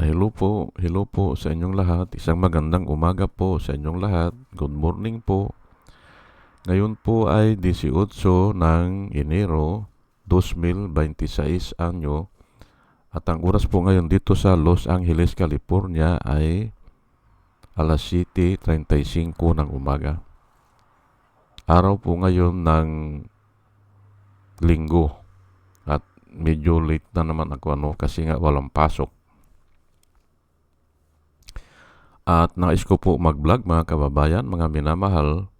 Hello po sa inyong lahat. Isang magandang umaga po sa inyong lahat. Good morning po. Ngayon po ay 18 ng Enero 2026 anyo at ang oras po ngayon dito sa Los Angeles, California ay alas 7:35 ng umaga. Araw po ngayon ng Linggo at medyo late na naman ako kasi nga walang pasok. At nais ko po mag-vlog mga kababayan, mga minamahal,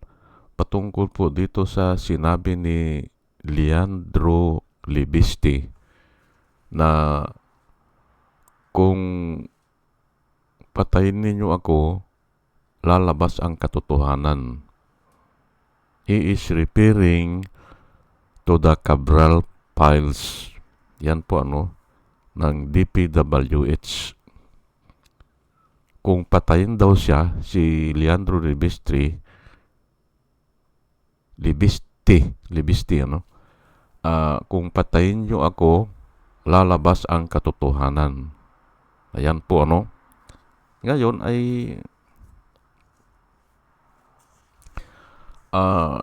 patungkol po dito sa sinabi ni Leandro Libisti na kung patayin ninyo ako, lalabas ang katotohanan. He is referring to the Cabral files. Yan po ng DPWH. Kung patayin daw siya, si Leandro Libisti, kung patayin niyo ako, lalabas ang katotohanan. Ayan po Ngayon ay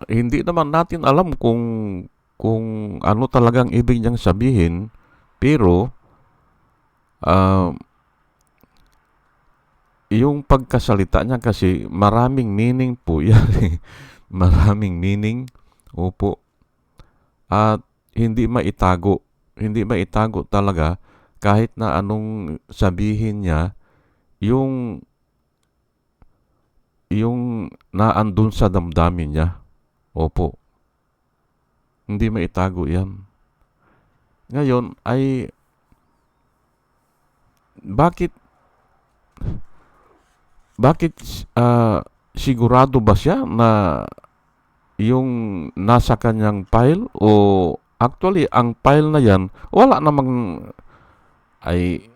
hindi naman natin alam kung ano talagang ibig niyang sabihin, pero yung pagkasalita niya kasi maraming meaning po yan. Maraming meaning. Opo. At hindi maitago talaga kahit na anong sabihin niya, yung naandun sa damdamin niya. Opo. Hindi maitago yan. Ngayon ay bakit sigurado ba siya na yung nasa kanyang file, o actually ang file na yan wala namang, ay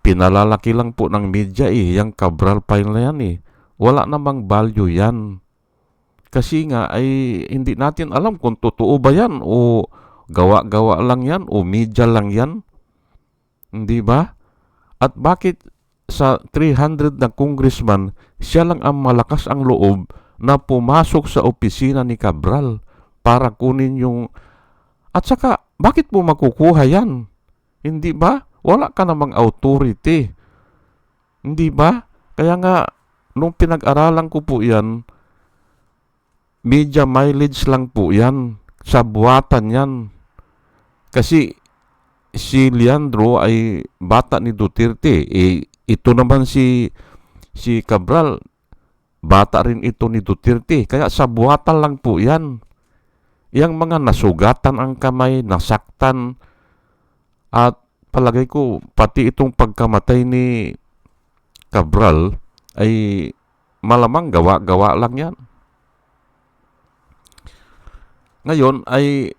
pinalalaki lang po ng media yung Cabral file na yan wala namang value yan kasi nga ay hindi natin alam kung totoo ba yan o gawa-gawa lang yan o media lang yan, hindi ba? At bakit sa 300 na congressman, siya lang ang malakas ang loob na pumasok sa opisina ni Cabral para kunin yung... At saka, bakit mo makukuha yan? Hindi ba? Wala ka namang authority. Hindi ba? Kaya nga, nung pinag-aralan ko po yan, media mileage lang po yan. Sa buwatan yan. Kasi si Leandro ay bata ni Duterte. Ito naman si Cabral, bata rin ito ni Duterte. Kaya sa buhatan lang po yan. Yang mga nasugatan ang kamay, nasaktan, at palagay ko, pati itong pagkamatay ni Cabral ay malamang gawa-gawa lang yan. Ngayon ay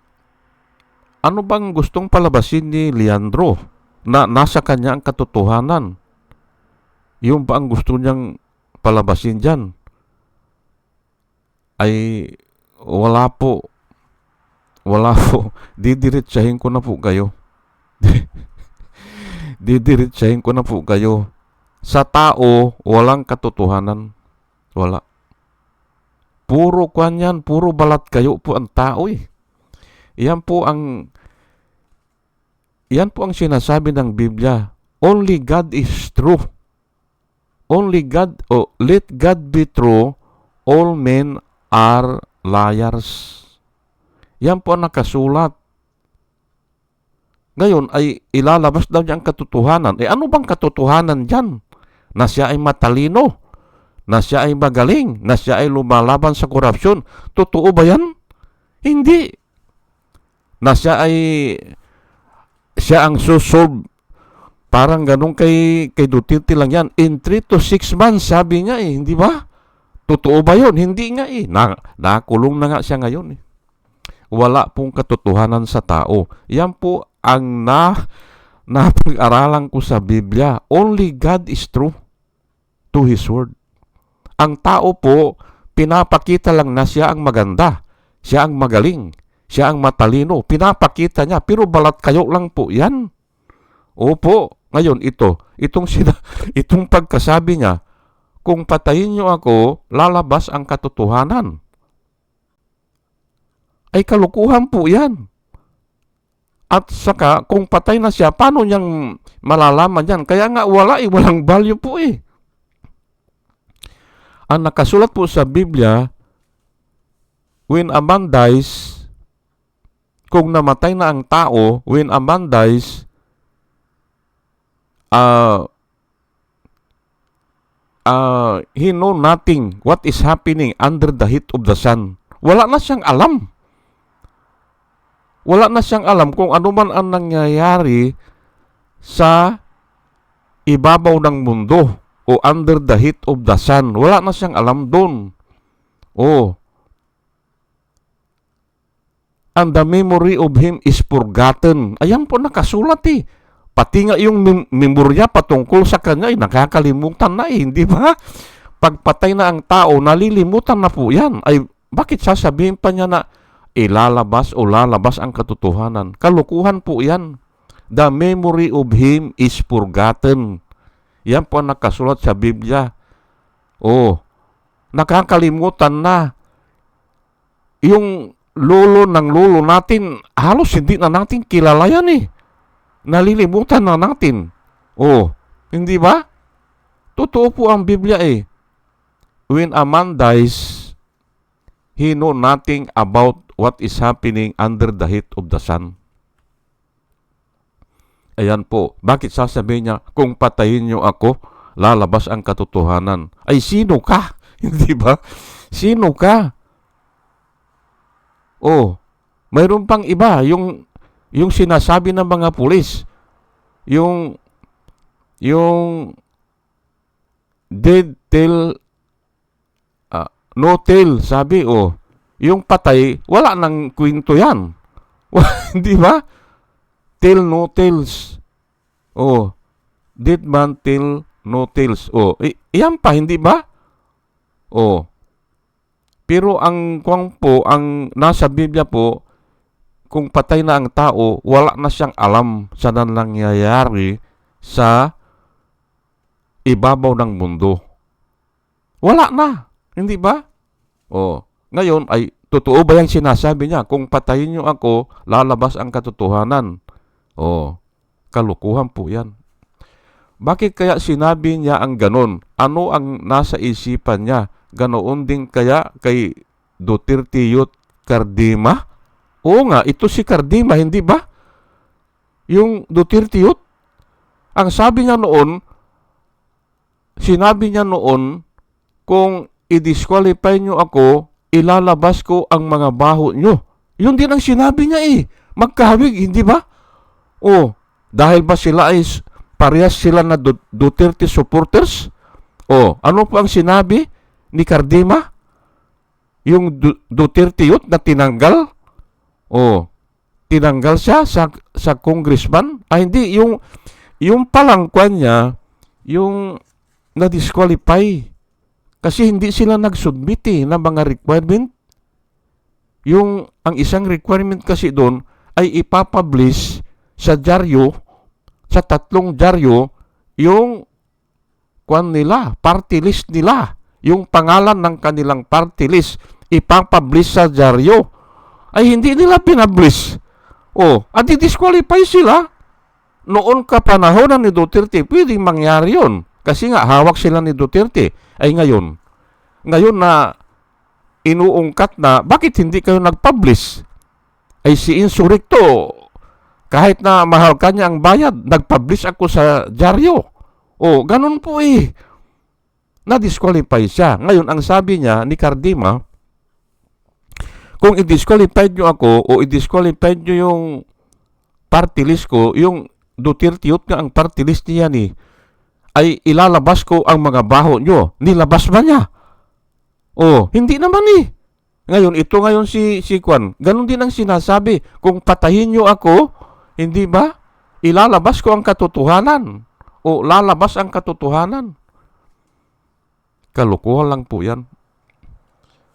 ano bang gustong palabasin ni Leandro na nasa kanya ang katotohanan? Yung ba ang gusto niyang palabasin dyan? Ay wala po. Didiretsahin ko na po kayo. Didiretsahin ko na po kayo. Sa tao, walang katotohanan. Wala. Puro kwan yan, puro balat kayo po ang tao Yan po ang sinasabi ng Biblia. Only God is true. Let God be true, all men are liars. Yan po ang nakasulat. Ngayon ay ilalabas daw niya ang katotohanan. Ano bang katotohanan dyan? Na siya ay matalino, na siya ay magaling, na siya ay lumalaban sa korupsyon. Totoo ba yan? Hindi. Na siya ang susolve. Parang ganun kay Duterte lang yan. In 3 to 6 months, sabi niya hindi ba? Totoo ba yun? Hindi nga nakulong na nga siya ngayon Wala pong katotohanan sa tao. Yan po ang napag-aralan ko sa Biblia. Only God is true to His Word. Ang tao po, pinapakita lang na siya ang maganda, siya ang magaling, siya ang matalino. Pinapakita niya, pero balat kayo lang po yan. Opo. Ngayon, itong pagkasabi niya, kung patayin niyo ako, lalabas ang katotohanan. Ay kalukuhan po yan. At saka, kung patay na siya, paano niyang malalaman yan? Kaya nga walang value po eh. Ang nakasulat po sa Biblia, when a man dies, kung namatay na ang tao, when a man dies, he know nothing what is happening under the heat of the sun. Wala na siyang alam. Wala na siyang alam kung ano man ang nangyayari sa ibabaw ng mundo o under the heat of the sun. Wala na siyang alam doon. And the memory of him is forgotten. Ayan po nakasulat eh. Pati nga yung memorya patungkol sa kanya ay nakakalimutan na eh. Hindi ba? Pagpatay na ang tao, nalilimutan na po yan. Ay bakit sasabihin pa niya na lalabas ang katotohanan? Kalukuhan po yan. The memory of him is forgotten. Yan po ang nakasulat sa Biblia. Nakakalimutan na. Yung lolo ng lolo natin, halos hindi na natin kilala yan eh. Nalilimutan na natin. Hindi ba? Totoo po ang Biblia eh. When a man dies, he know nothing about what is happening under the heat of the sun. Ayan po. Bakit sasabihin niya, kung patayin niyo ako, lalabas ang katotohanan? Ay, sino ka? Hindi ba? Sino ka? Mayroon pang iba. Yung sinasabi ng mga pulis. Yung dead till no tail, sabi, yung patay, wala nang kwento yan. Hindi ba? Till no tails. Dead man till no tails. Iyan pa, hindi ba? Pero ang nasa Biblia po, kung patay na ang tao, wala na siyang alam sa nangyayari sa ibabaw ng mundo. Wala na. Hindi ba? Ngayon ay totoo ba yung sinasabi niya? Kung patayin niyo ako, lalabas ang katotohanan. Kalukuhan po yan. Bakit kaya sinabi niya ang ganon? Ano ang nasa isipan niya? Ganoon din kaya kay Duterte Youth Cardima? Oo nga, ito si Cardima, hindi ba? Yung Duterte Youth, ang sabi niya noon, sinabi niya noon, kung i-disqualify nyo ako, ilalabas ko ang mga baho nyo. Yun din ang sinabi niya eh. Magkahawig, hindi ba? Dahil ba sila ay parehas sila na Duterte supporters? Ano po ang sinabi ni Cardima? Yung Duterte Youth na tinanggal? Tinanggal siya sa congressman? Hindi. Yung palangkwan niya, yung na-disqualify. Kasi hindi sila nag-submit ng mga requirement. Ang isang requirement kasi doon ay ipapublish sa dyaryo, sa 3 dyaryo, yung party list nila. Yung pangalan ng kanilang party list, ipapublish sa dyaryo. Ay hindi nila pinablish. Disqualify sila. Noon kapanahonan ni Duterte, pwedeng mangyari yun. Kasi nga, hawak sila ni Duterte. Ay ngayon na inuungkat na, bakit hindi kayo nag-publish? Ay si Insurrecto, kahit na mahal kanya ang bayad, nag-publish ako sa dyaryo. Ganun po eh. Na-disqualify siya. Ngayon, ang sabi niya ni Cardima, kung i-disqualify nyo ako o i-disqualify nyo yung party list ko, yung Duterte Youth nga ang party list niya ay ilalabas ko ang mga baho nyo. Nilabas ba niya? Hindi naman eh. Ngayon si Kwan, ganun din ang sinasabi. Kung patayin nyo ako, hindi ba? Ilalabas ko ang katotohanan. Lalabas ang katotohanan. Kalukuhan lang po yan.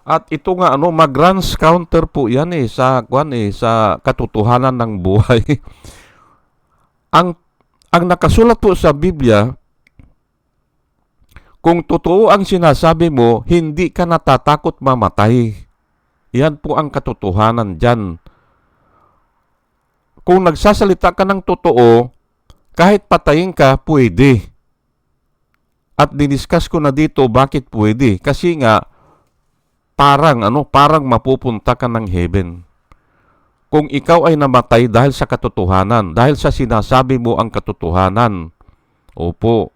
At ito nga mag-runs counter po yan sa katotohanan ng buhay. ang nakasulat po sa Biblia, kung totoo ang sinasabi mo, hindi ka natatakot mamatay. Yan po ang katotohanan dyan. Kung nagsasalita ka ng totoo, kahit patayin ka, pwede. At diniscuss ko na dito bakit pwede. Kasi nga, parang mapupunta ka ng heaven. Kung ikaw ay namatay dahil sa katotohanan, dahil sa sinasabi mo ang katotohanan. Opo.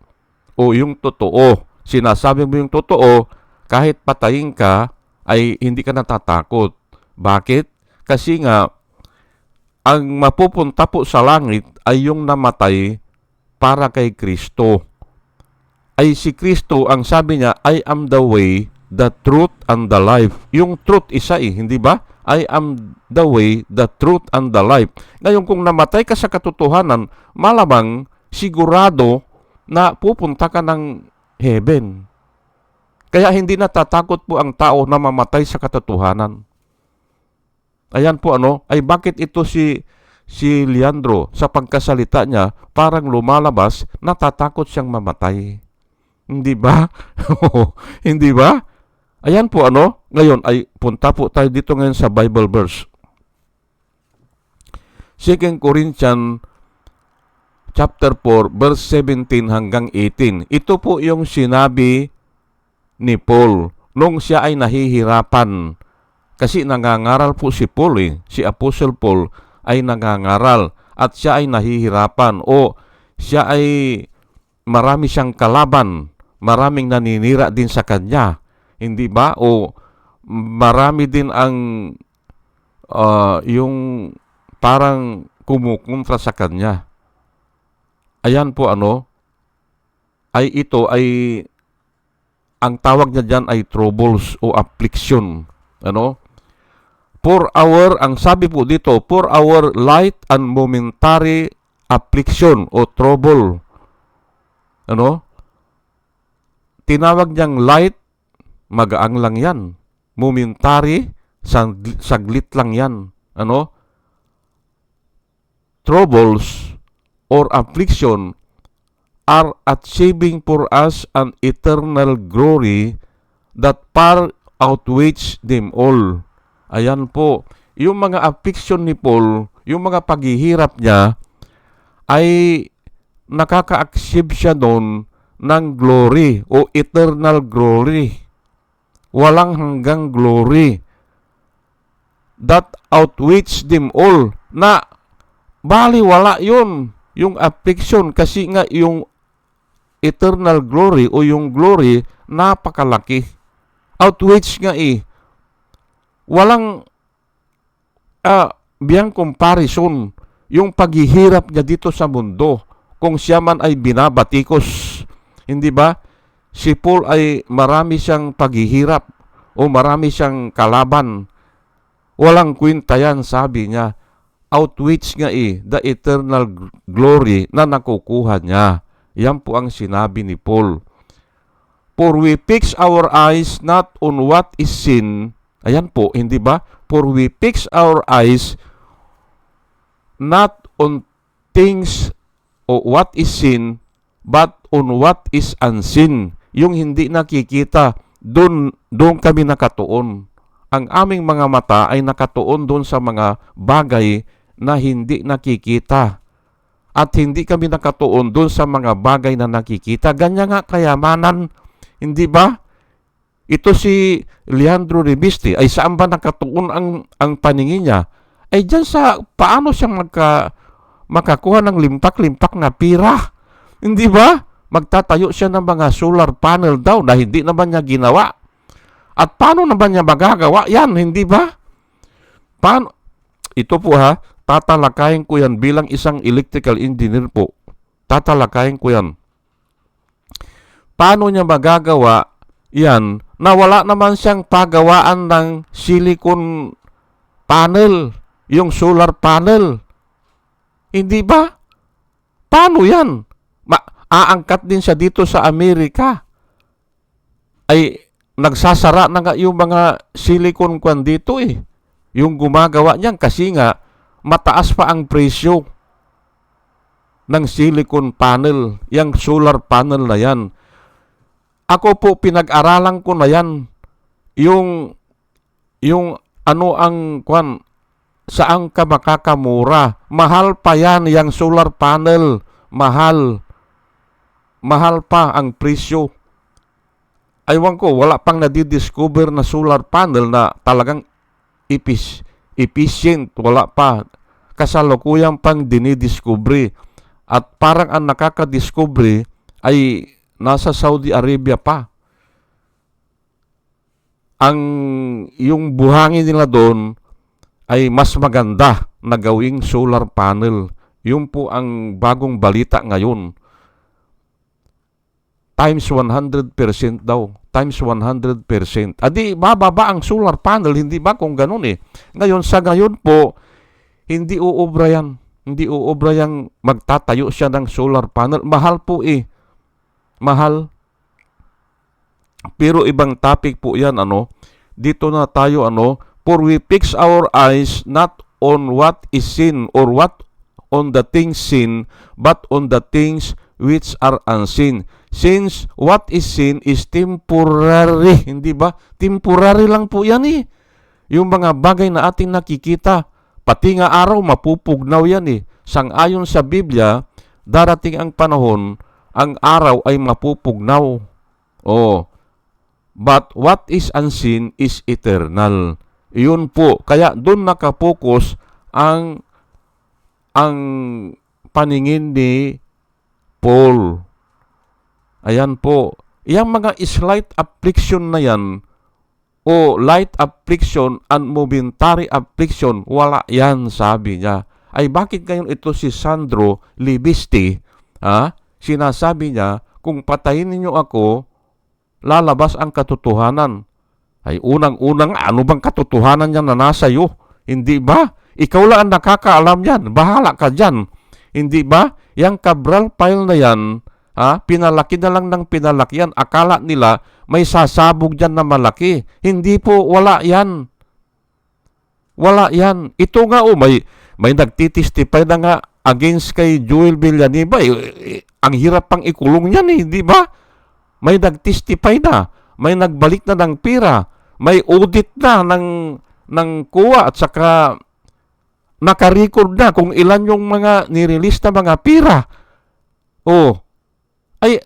O yung totoo. Sinasabi mo yung totoo, kahit patayin ka, ay hindi ka natatakot. Bakit? Kasi nga, ang mapupunta po sa langit ay yung namatay para kay Kristo. Ay si Kristo, ang sabi niya, I am the way, the truth, and the life. Yung truth isa hindi ba? I am the way, the truth, and the life. Ngayon, kung namatay ka sa katotohanan, malamang sigurado na pupunta ka ng heaven. Kaya hindi natatakot po ang tao na mamatay sa katotohanan. Ayan po ay bakit ito si Leandro sa pagkasalita niya parang lumalabas, natatakot siyang mamatay. Hindi ba? Hindi ba? Ayan po ngayon ay punta po tayo dito ngayon sa Bible verse. 2 Corinthians chapter 4 verse 17 hanggang 18. Ito po yung sinabi ni Paul nung siya ay nahihirapan. Kasi nangangaral po si Paul si Apostle Paul ay nangangaral at siya ay nahihirapan o siya ay marami siyang kalaban, maraming naninira din sa kanya. Hindi ba? O marami din ang yung parang kumukontra sa kanya. Ayan po ay ito ay ang tawag niya dyan ay troubles o affliction. For our, ang sabi po dito, for our light and momentary affliction o trouble. Tinawag niyang light, magaang lang yan. Momentary, saglit lang yan. Troubles or affliction are achieving for us an eternal glory that far outweighs them all. Ayan po. Yung mga affliction ni Paul, yung mga paghihirap niya, ay nakaka-achieve siya doon ng glory o eternal glory. Walang hanggang glory. That outweighs them all. Na baliwala yun. Yung affliction kasi nga yung eternal glory o yung glory napakalaki. Outweighs nga Walang biyang comparison yung paghihirap niya dito sa mundo kung siya man ay binabatikos. Hindi ba? Si Paul ay marami siyang paghihirap o marami siyang kalaban. Walang kwenta yan, sabi niya. Outweighs nga the eternal glory na nakukuha niya. Yan po ang sinabi ni Paul. For we fix our eyes not on what is seen. Ayan po, hindi ba? For we fix our eyes not on things o what is seen, but on what is unseen. Yung hindi nakikita, doon kami nakatuon. Ang aming mga mata ay nakatuon doon sa mga bagay na hindi nakikita. At hindi kami nakatuon doon sa mga bagay na nakikita. Ganyan nga kayamanan, hindi ba? Ito si Leandro Ribiste, ay saan ba nakatuon ang paningin niya? Ay dyan sa paano siyang makakuha ng limpak-limpak na pira. Hindi ba? Magtatayo siya ng mga solar panel daw na hindi naman niya ginawa. At paano naman niya magagawa yan? Hindi ba? Paano? Ito po tatalakayin ko yan bilang isang electrical engineer po. Tatalakayin ko yan. Paano niya magagawa yan na wala naman siyang pagawaan ng silicon panel, yung solar panel. Hindi ba? Paano yan? Aangkat din siya dito sa Amerika. Ay, nagsasara na nga yung mga silicon kwan dito yung gumagawa niyan kasi nga, mataas pa ang presyo. ng silicon panel, yung solar panel na yan. Ako po, pinag-aralan ko na yan, yung ano ang kwan, saan ka makakamura. Mahal pa yan, yung solar panel. Mahal. Mahal pa ang presyo. Aywan ko, wala pang nadidiscover na solar panel na talagang efficient. Wala pa. Kasalukuyan pang dinidiscovery. At parang ang nakakadiscovery ay nasa Saudi Arabia pa. Yung buhangin nila doon ay mas maganda na gawing solar panel. Yun po ang bagong balita ngayon. Times 100% daw. Times 100%. Adi, bababa ang solar panel, hindi ba kung ganun eh. Ngayon, sa ngayon po, hindi uubra yan. Hindi uubra yung magtatayo siya ng solar panel. Mahal po eh. Mahal. Pero ibang topic po yan, dito na tayo, for we fix our eyes not on what is seen or what on the things seen, but on the things which are unseen. Since what is seen is temporary, hindi ba? Temporary lang po yan eh. Yung mga bagay na ating nakikita, pati nga araw, mapupugnaw yan eh. Sang-ayon sa Biblia, darating ang panahon, ang araw ay mapupugnaw. But what is unseen is eternal. Iyon po. Kaya doon nakapokus ang paningin ni Paul. Ayan po. Yang mga slight affliction na yan, o light affliction and momentary affliction, wala yan, sabi niya. Ay bakit ngayon ito si Sandro Libisti, sinasabi niya, kung patayin ninyo ako, lalabas ang katotohanan. Ay unang-unang, ano bang katotohanan niya na nasa iyo? Hindi ba? Ikaw lang ang nakakaalam yan. Bahala ka dyan. Hindi ba? Yang Cabral file na yan, pinalaki na lang ng pinalaki yan. Akala nila may sasabog dyan na malaki. Hindi po, wala yan. Wala yan. Ito nga, may nagtitistify na nga against kay Joel Villanueva. Ang hirap pang ikulong yan eh, di ba? May nagtestify na, may nagbalik na ng pira, may audit na ng kuwa at saka nakarecord na kung ilan yung mga nirelease na mga pira. Ay,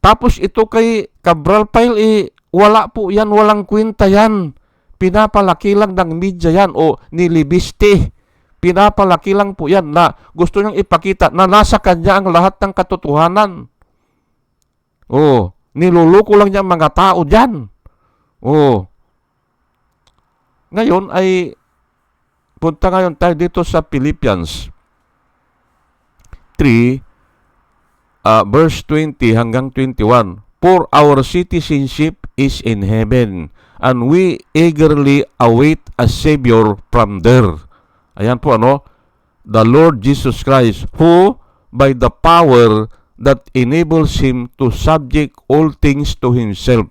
tapos ito kay Cabral File, wala po yan, walang kwenta yan. Pinapalaki lang ng media yan, nilibiste. Pinapalaki lang po yan na gusto niyang ipakita na nasa kanya ang lahat ng katotohanan. Niluloko lang niya ang mga tao dyan. Ngayon ay, punta ngayon tayo dito sa Philippians 3, verse 20 hanggang 21. For our citizenship is in heaven, and we eagerly await a Savior from there. Ayan po, the Lord Jesus Christ, who by the power that enables Him to subject all things to Himself,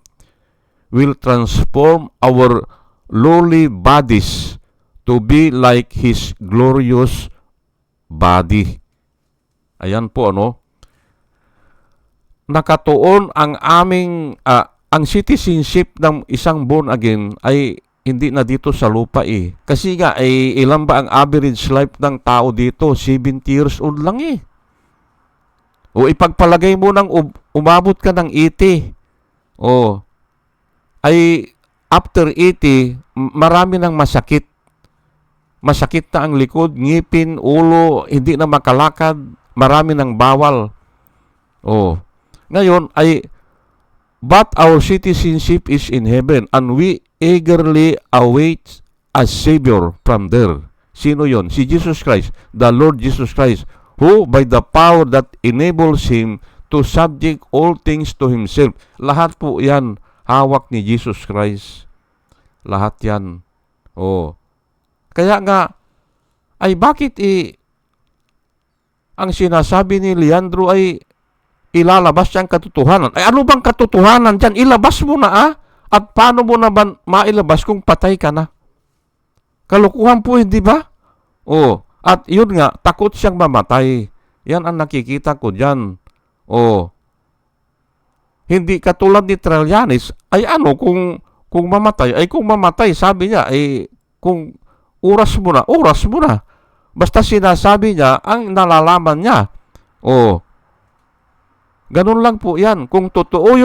will transform our lowly bodies to be like His glorious body. Ayan po, nakatuon ang aming, ang citizenship ng isang born again ay hindi na dito sa lupa eh. Kasi nga, ilan ba ang average life ng tao dito? 70 years old lang eh. Ipagpalagay mo nang umabot ka ng 80. Ay after 80, marami nang masakit. Masakit na ang likod, ngipin, ulo, hindi na makalakad, marami nang bawal. Ngayon ay, but our citizenship is in heaven, and we eagerly await a Savior from there. Sino yon? Si Jesus Christ, the Lord Jesus Christ, who by the power that enables Him to subject all things to Himself. Lahat po yan, hawak ni Jesus Christ. Lahat yan. Kaya nga, ay bakit ang sinasabi ni Leandro ay ilalabas siyang katotohanan? Ay ano bang katotohanan dyan? Ilabas mo na At paano mo naman mailabas kung patay ka na? Kalukuhan po, hindi ba? At yun nga, takot siyang mamatay. Yan ang nakikita ko dyan. O, hindi katulad ni Trillanes, ay ano, kung mamatay, ay kung mamatay, sabi niya, ay kung oras mo na. Basta sinasabi niya, ang nalalaman niya. O, ganun lang po yan. Kung totoo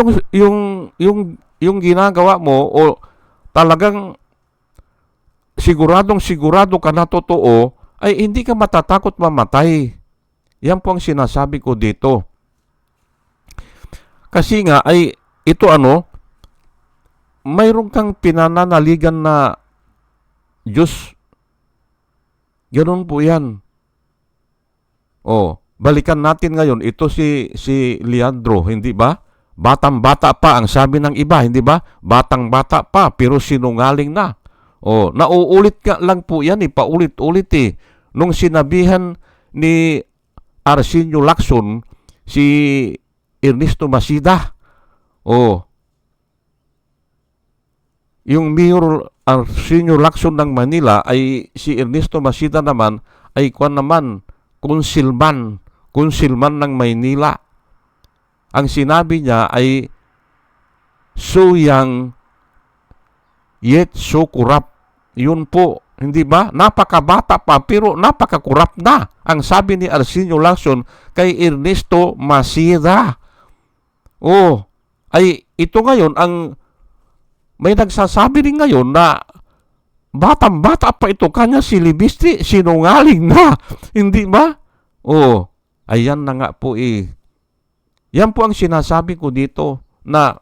yung ginagawa mo, o talagang sigurado ka na totoo, ay hindi ka matatakot mamatay. Yan po ang sinasabi ko dito. Kasi nga, ay ito mayroon kang pinananaligan na Diyos. Ganun po yan. Balikan natin ngayon, ito si Leandro, hindi ba? Batang-bata pa, ang sabi ng iba, hindi ba? Batang-bata pa, pero sinungaling na. Nauulit ka lang po yan, paulit-ulit eh. Nung sinabihan ni Arsenio Lacson, si Ernesto Masida, yung Mayor Arsenio Lacson ng Manila, ay si Ernesto Masida naman, ay konsilman ng Maynila. Ang sinabi niya ay so young yet so corrupt. Yun po, hindi ba? Napakabata pa pero napaka-corrupt na. Ang sabi ni Arsenio Lacson kay Ernesto Masida. Ay ito ngayon ang may nagsasabi rin ngayon na batang-bata pa ito, kanya si Libiste, sinungaling na. Hindi ba? Ayan na nga po eh. Yan po ang sinasabi ko dito na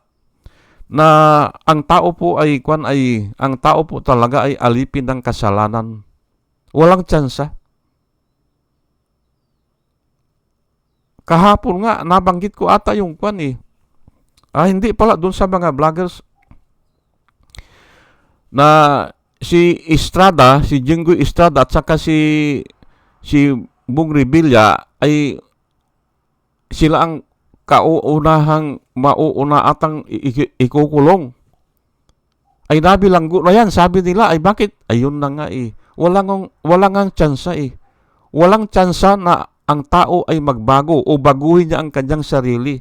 ang tao po ang tao po talaga ay alipin ng kasalanan. Walang tsansa. Kahapon nga, nabanggit ko ata yung hindi pala doon sa mga vloggers na si Estrada, si Jinggoy Estrada at saka si Bong Revilla ay sila ang mauuna atang ikukulong. Ay nabilanggo na yan. Sabi nila, ay bakit? Ayun na nga eh. Walang ang tsansa eh. Walang tsansa na ang tao ay magbago o baguhin niya ang kanyang sarili.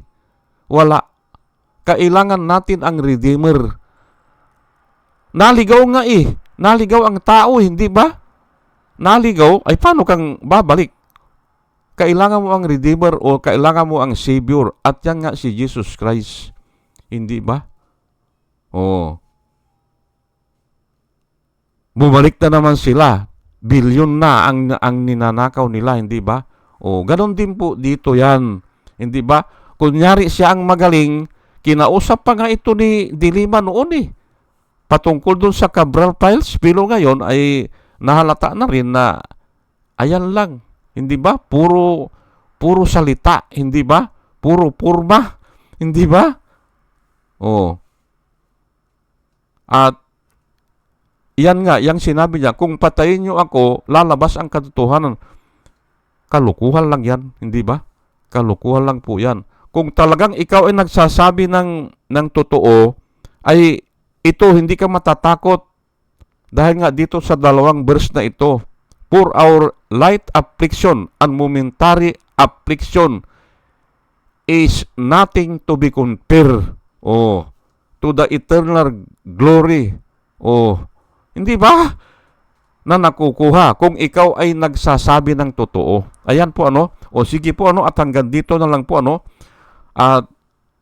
Wala. Kailangan natin ang Redeemer. Naligaw nga eh. Naligaw ang tao, hindi ba? Naligaw, ay paano kang babalik? Kailangan mo ang Redeemer o kailangan mo ang Savior. At yan nga si Jesus Christ. Hindi ba? Bumalik na naman sila. Bilyon na ang ninanakaw nila, hindi ba? Ganon din po dito yan. Hindi ba? Kunyari siya ang magaling, kinausap pa nga ito ni Dilima noon eh. Patungkol dun sa Cabral Files, pero ngayon ay nahalata na rin na ayan lang. Hindi ba? Puro salita, hindi ba? Puro purma, hindi ba? At yan nga, yung sinabi niya, kung patayin niyo ako, lalabas ang katotohanan. Kalukuhan lang yan, hindi ba? Kalukuhan lang po yan. Kung talagang ikaw ay nagsasabi ng totoo, ay ito, hindi ka matatakot. Dahil nga dito sa dalawang verse na ito, for our light affliction and momentary affliction is nothing to be compared to the eternal glory. Hindi ba? Na nakukuha kung ikaw ay nagsasabi ng totoo. Ayan po sige po at hanggang dito na lang po at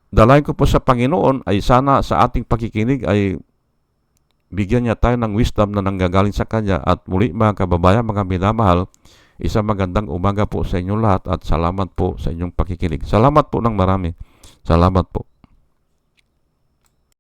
dalayan ko po sa Panginoon ay sana sa ating pakikinig ay bigyan niya tayo ng wisdom na nanggagaling sa Kanya. At muli mga kababayan, mga minamahal, isang magandang umaga po sa inyong lahat at salamat po sa inyong pakikinig. Salamat po ng marami. Salamat po.